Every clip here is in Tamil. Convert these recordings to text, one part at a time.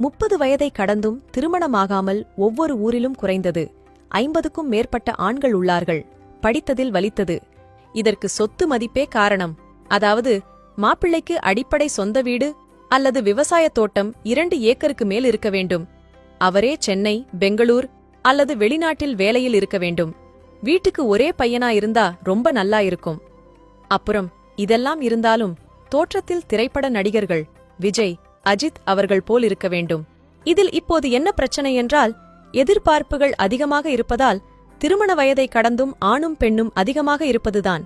30 வயதை கடந்தும் திருமணமாகாமல் ஒவ்வொரு ஊரிலும் குறைந்தது 50க்கும் மேற்பட்ட ஆண்கள் உள்ளார்கள். படித்ததில் வலித்தது. இதற்கு சொத்து மதிப்பே காரணம். அதாவது மாப்பிள்ளைக்கு அடிப்படை சொந்த வீடு அல்லது விவசாய தோட்டம் 2 ஏக்கருக்கு மேல் இருக்க வேண்டும். அவரே சென்னை, பெங்களூர் அல்லது வெளிநாட்டில் வேலையில் இருக்க வேண்டும். வீட்டுக்கு ஒரே பையனா இருந்தா ரொம்ப நல்லா இருக்கும். அப்புறம் இதெல்லாம் இருந்தாலும் தோற்றத்தில் திரைப்பட நடிகர்கள் விஜய், அஜித் அவர்கள் போல் இருக்க வேண்டும். இதில் இப்போது என்ன பிரச்சனை என்றால், எதிர்பார்ப்புகள் அதிகமாக இருப்பதால் திருமண வயதை கடந்தும் ஆணும் பெண்ணும் அதிகமாக இருப்பதுதான்.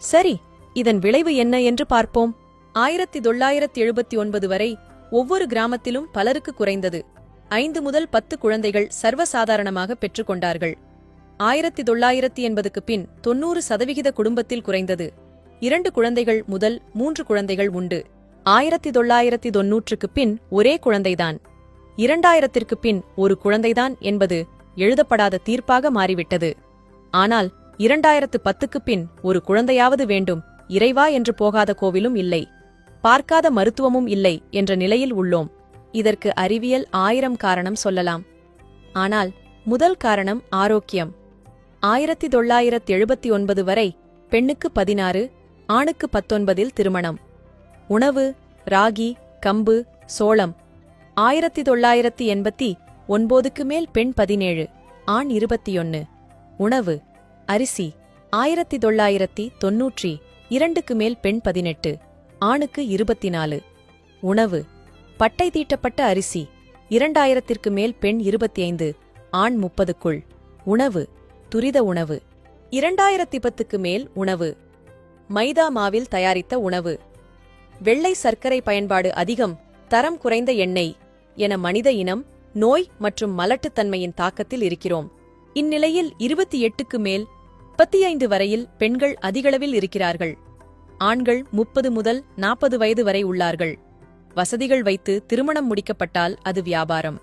சரி, இதன் விளைவு என்ன என்று பார்ப்போம். 1979 வரை ஒவ்வொரு கிராமத்திலும் பலருக்கு குறைந்தது 5 முதல் 10 குழந்தைகள் சர்வசாதாரணமாக பெற்றுக்கொண்டார்கள். 1980க்கு பின் 90% குடும்பத்தில் குறைந்தது 2 குழந்தைகள் முதல் 3 குழந்தைகள் உண்டு. 1990க்கு பின் ஒரே குழந்தைதான். 2000ற்கு பின் ஒரு குழந்தைதான் என்பது எழுதப்படாத தீர்ப்பாக மாறிவிட்டது. ஆனால் 2010க்கு பின் ஒரு குழந்தையாவது வேண்டும், இறைவா என்று போகாத கோவிலும் இல்லை, பார்க்காத மருத்துவமும் இல்லை என்ற நிலையில் உள்ளோம். இதற்கு அறிவியல் 1000 காரணம் சொல்லலாம். ஆனால் முதல் காரணம் ஆரோக்கியம். 1979 வரை பெண்ணுக்கு 16, ஆணுக்கு 19 திருமணம். உணவு ராகி, கம்பு, சோளம். 1989க்கு மேல் பெண் 17, ஆண் 21. உணவு அரிசி. 1992க்கு மேல் பெண் 18, ஆணுக்கு 24. உணவு பட்டை தீட்டப்பட்ட அரிசி. 2000ற்கு மேல் பெண் 25, ஆண் 30க்குள். உணவு துரித உணவு. 2010க்கு மேல் உணவு மைதா மாவில் தயாரித்த உணவு. வெள்ளை சர்க்கரை பயன்பாடு அதிகம், தரம் குறைந்த எண்ணெய் என மனித இனம் நோய் மற்றும் மலட்டுத்தன்மையின் தாக்கத்தில் இருக்கிறோம். இந்நிலையில் 28க்கு மேல் 35 வரையில் பெண்கள் அதிகளவில் இருக்கிறார்கள். ஆண்கள் 30 முதல் 40 வயது வரை உள்ளார்கள். வசதிகள் வைத்து திருமணம் முடிக்கப்பட்டால் அது வியாபாரம்.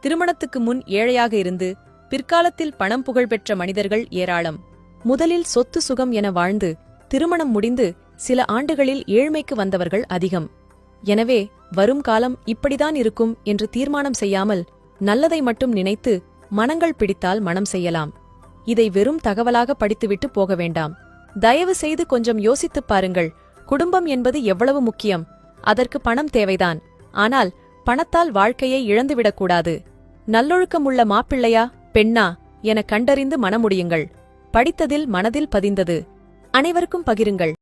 திருமணத்துக்கு முன் ஏழையாக இருந்து பிற்காலத்தில் பணம் புகழ்பெற்ற மனிதர்கள் ஏராளம். முதலில் சொத்து சுகம் என வாழ்ந்து திருமணம் முடிந்து சில ஆண்டுகளில் ஏழ்மைக்கு வந்தவர்கள் அதிகம். எனவே வரும் காலம் இப்படிதான் இருக்கும் என்று தீர்மானம் செய்யாமல் நல்லதை மட்டும் நினைத்து மனங்கள் பிடித்தால் மனம் செய்யலாம். இதை வெறும் தகவலாக படித்துவிட்டு போக வேண்டாம். தயவு செய்து கொஞ்சம் யோசித்துப் பாருங்கள். குடும்பம் என்பது எவ்வளவு முக்கியம். அதற்கு பணம் தேவைதான். ஆனால் பணத்தால் வாழ்க்கையை இழந்துவிடக்கூடாது. நல்லொழுக்கமுள்ள மாப்பிள்ளையா பெண்ணா என கண்டறிந்து மணமுடியுங்கள். படித்ததில் மனதில் பதிந்தது. அனைவருக்கும் பகிருங்கள்.